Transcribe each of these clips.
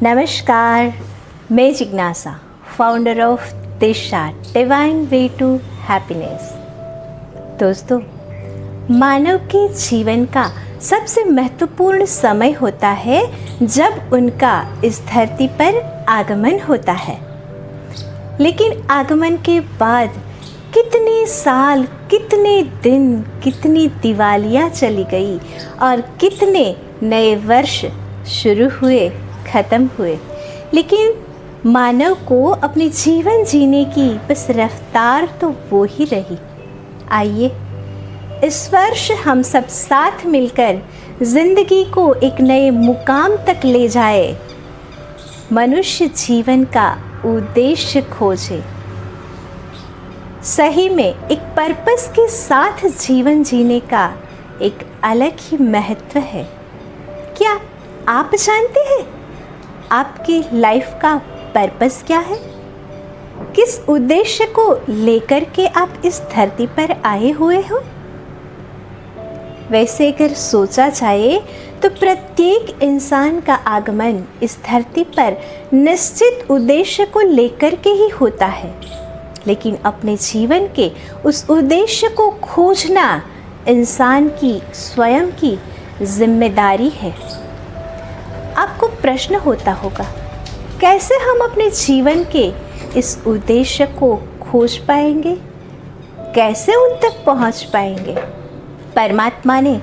नमस्कार, मैं जिज्ञासा, founder of Disha divine way to happiness. दोस्तों, मानव के जीवन का सबसे महत्वपूर्ण समय होता है जब उनका इस धरती पर आगमन होता है। लेकिन आगमन के बाद कितने साल, कितने दिन, कितनी दिवालियाँ चली गई और कितने नए वर्ष शुरू हुए, ख़त्म हुए, लेकिन मानव को अपने जीवन जीने की बस रफ्तार तो वो ही रही। आइए इस वर्ष हम सब साथ मिलकर ज़िंदगी को एक नए मुकाम तक ले जाए, मनुष्य जीवन का उद्देश्य खोजे। सही में एक पर्पस के साथ जीवन जीने का एक अलग ही महत्व है। क्या आप जानते हैं आपकी लाइफ का पर्पस क्या है? किस उद्देश्य को लेकर के आप इस धरती पर आए हुए हो? वैसे अगर सोचा जाए तो प्रत्येक इंसान का आगमन इस धरती पर निश्चित उद्देश्य को लेकर के ही होता है, लेकिन अपने जीवन के उस उद्देश्य को खोजना इंसान की स्वयं की जिम्मेदारी है। आपको प्रश्न होता होगा, कैसे हम अपने जीवन के इस उद्देश्य को खोज पाएंगे, कैसे उन तक पहुंच पाएंगे? परमात्मा ने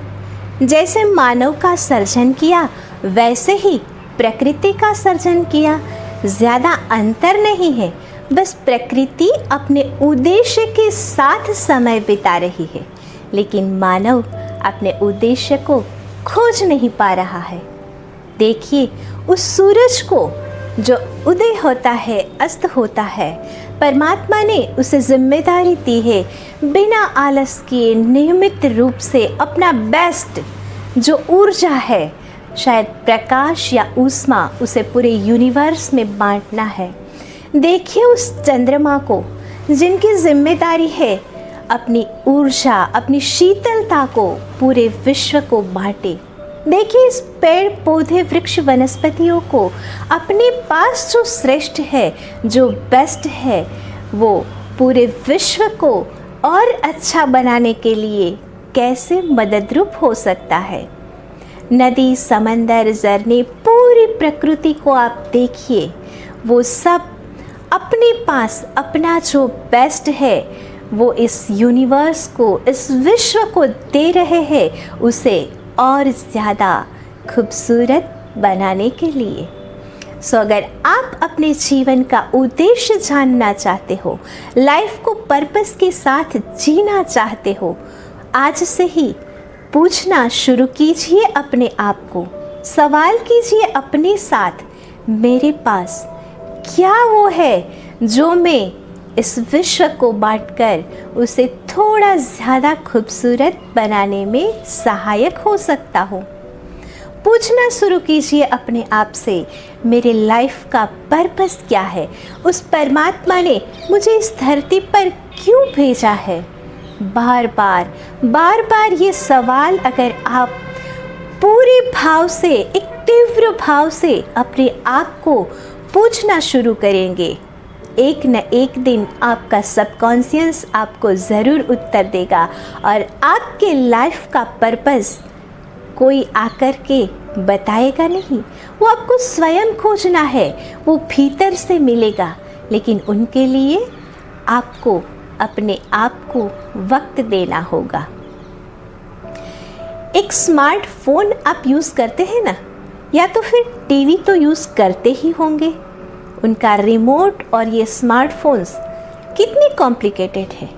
जैसे मानव का सर्जन किया वैसे ही प्रकृति का सर्जन किया। ज़्यादा अंतर नहीं है, बस प्रकृति अपने उद्देश्य के साथ समय बिता रही है, लेकिन मानव अपने उद्देश्य को खोज नहीं पा रहा है। देखिए, उस सूरज को जो उदय होता है, अस्त होता है, परमात्मा ने उसे जिम्मेदारी दी है बिना आलस किए नियमित रूप से अपना बेस्ट जो ऊर्जा है, शायद प्रकाश या ऊष्मा, उसे पूरे यूनिवर्स में बांटना है। देखिए उस चंद्रमा को जिनकी जिम्मेदारी है अपनी ऊर्जा, अपनी शीतलता को पूरे विश्व को बांटे। देखिए इस पेड़ पौधे वृक्ष वनस्पतियों को अपने पास जो श्रेष्ठ है, जो बेस्ट है, वो पूरे विश्व को और अच्छा बनाने के लिए कैसे मददरूप हो सकता है। नदी, समंदर, झरने, पूरी प्रकृति को आप देखिए, वो सब अपने पास अपना जो बेस्ट है वो इस यूनिवर्स को, इस विश्व को दे रहे हैं, उसे और ज़्यादा खूबसूरत बनाने के लिए। अगर आप अपने जीवन का उद्देश्य जानना चाहते हो, लाइफ को पर्पस के साथ जीना चाहते हो, आज से ही पूछना शुरू कीजिए अपने आप को। सवाल कीजिए अपने साथ, मेरे पास क्या वो है जो मैं इस विश्व को बांटकर उसे थोड़ा ज़्यादा खूबसूरत बनाने में सहायक हो सकता हूँ? पूछना शुरू कीजिए अपने आप से, मेरे लाइफ का पर्पस क्या है? उस परमात्मा ने मुझे इस धरती पर क्यों भेजा है? बार बार ये सवाल अगर आप पूरे भाव से, एक तीव्र भाव से अपने आप को पूछना शुरू करेंगे, एक न एक दिन आपका सबकॉन्शियस आपको ज़रूर उत्तर देगा और आपके लाइफ का पर्पस कोई आकर के बताएगा नहीं, वो आपको स्वयं खोजना है, वो भीतर से मिलेगा। लेकिन उनके लिए आपको अपने आप को वक्त देना होगा। एक स्मार्टफोन आप यूज़ करते हैं ना, या तो फिर टीवी तो यूज़ करते ही होंगे। उनका रिमोट और ये स्मार्टफोन्स कितने कॉम्प्लिकेटेड है।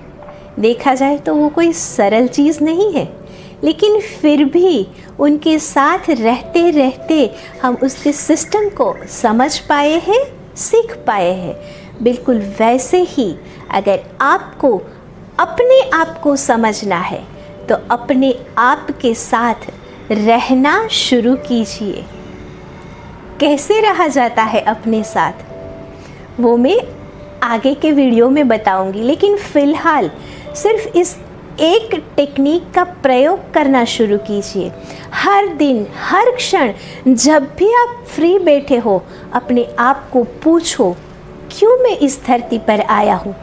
देखा जाए तो वो कोई सरल चीज़ नहीं है, लेकिन फिर भी उनके साथ रहते रहते हम उसके सिस्टम को समझ पाए हैं, सीख पाए हैं। बिल्कुल वैसे ही अगर आपको अपने आप को समझना है तो अपने आप के साथ रहना शुरू कीजिए। कैसे रहा जाता है अपने साथ, वो मैं आगे के वीडियो में बताऊंगी, लेकिन फ़िलहाल सिर्फ इस एक टेक्निक का प्रयोग करना शुरू कीजिए। हर दिन, हर क्षण, जब भी आप फ्री बैठे हो, अपने आप को पूछो, क्यों मैं इस धरती पर आया हूँ?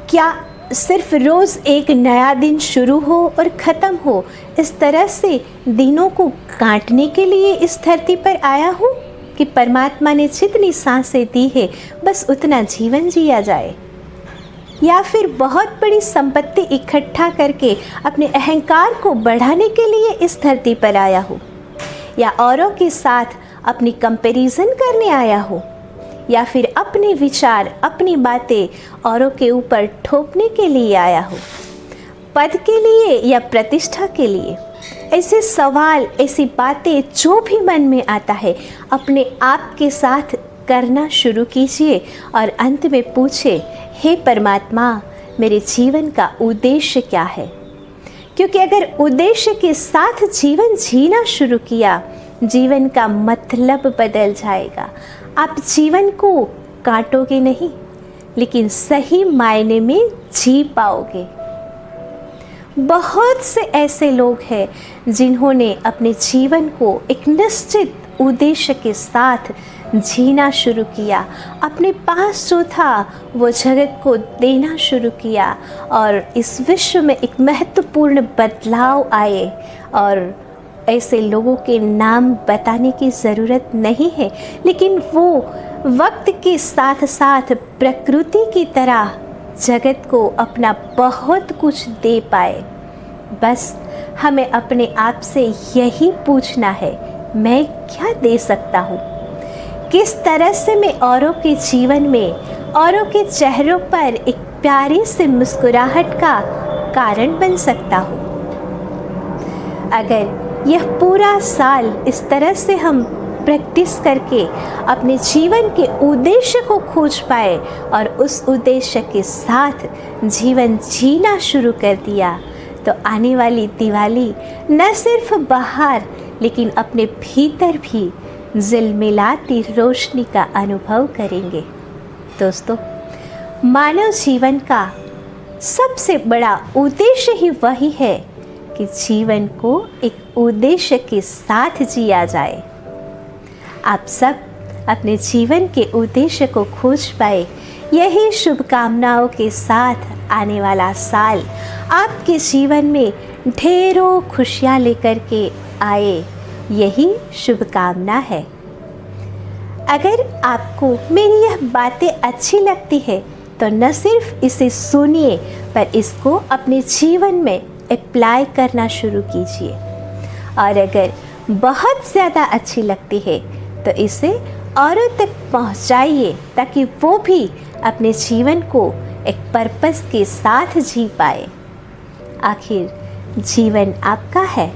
क्या सिर्फ रोज़ एक नया दिन शुरू हो और ख़त्म हो, इस तरह से दिनों को काटने के लिए इस धरती पर आया हूँ कि परमात्मा ने जितनी सांसें दी है बस उतना जीवन जिया जाए? या फिर बहुत बड़ी संपत्ति इकट्ठा करके अपने अहंकार को बढ़ाने के लिए इस धरती पर आया हूँ? या औरों के साथ अपनी कंपैरिजन करने आया हूँ? या फिर अपने विचार, अपनी बातें औरों के ऊपर थोपने के लिए आया हूँ? पद के लिए या प्रतिष्ठा के लिए? ऐसे सवाल, ऐसी बातें जो भी मन में आता है, अपने आप के साथ करना शुरू कीजिए और अंत में पूछे, हे परमात्मा, मेरे जीवन का उद्देश्य क्या है? क्योंकि अगर उद्देश्य के साथ जीवन जीना शुरू किया, जीवन का मतलब बदल जाएगा। आप जीवन को काटोगे नहीं, लेकिन सही मायने में जी पाओगे। बहुत से ऐसे लोग हैं जिन्होंने अपने जीवन को एक निश्चित उद्देश्य के साथ जीना शुरू किया, अपने पास जो था वो जगत को देना शुरू किया और इस विश्व में एक महत्वपूर्ण बदलाव आए। और ऐसे लोगों के नाम बताने की ज़रूरत नहीं है, लेकिन वो वक्त के साथ साथ प्रकृति की तरह जगत को अपना बहुत कुछ दे पाए। बस हमें अपने आप से यही पूछना है, मैं क्या दे सकता हूँ? किस तरह से मैं औरों के जीवन में, औरों के चेहरों पर एक प्यारी सी मुस्कुराहट का कारण बन सकता हूँ? अगर यह पूरा साल इस तरह से हम प्रैक्टिस करके अपने जीवन के उद्देश्य को खोज पाए और उस उद्देश्य के साथ जीवन जीना शुरू कर दिया, तो आने वाली दिवाली न सिर्फ बाहर लेकिन अपने भीतर भी झिलमिलाती रोशनी का अनुभव करेंगे। दोस्तों, मानव जीवन का सबसे बड़ा उद्देश्य ही वही है कि जीवन को एक उद्देश्य के साथ जिया जाए। आप सब अपने जीवन के उद्देश्य को खोज पाए, यही शुभकामनाओं के साथ आने वाला साल आपके जीवन में ढेरों खुशियाँ लेकर के आए, यही शुभकामना है। अगर आपको मेरी यह बातें अच्छी लगती है तो न सिर्फ इसे सुनिए पर इसको अपने जीवन में अप्लाई करना शुरू कीजिए। और अगर बहुत ज़्यादा अच्छी लगती है तो इसे औरों तक पहुंचाइए ताकि वो भी अपने जीवन को एक पर्पस के साथ जी पाए। आखिर जीवन आपका है,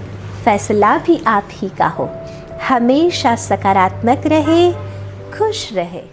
फैसला भी आप ही का हो। हमेशा सकारात्मक रहे, खुश रहे।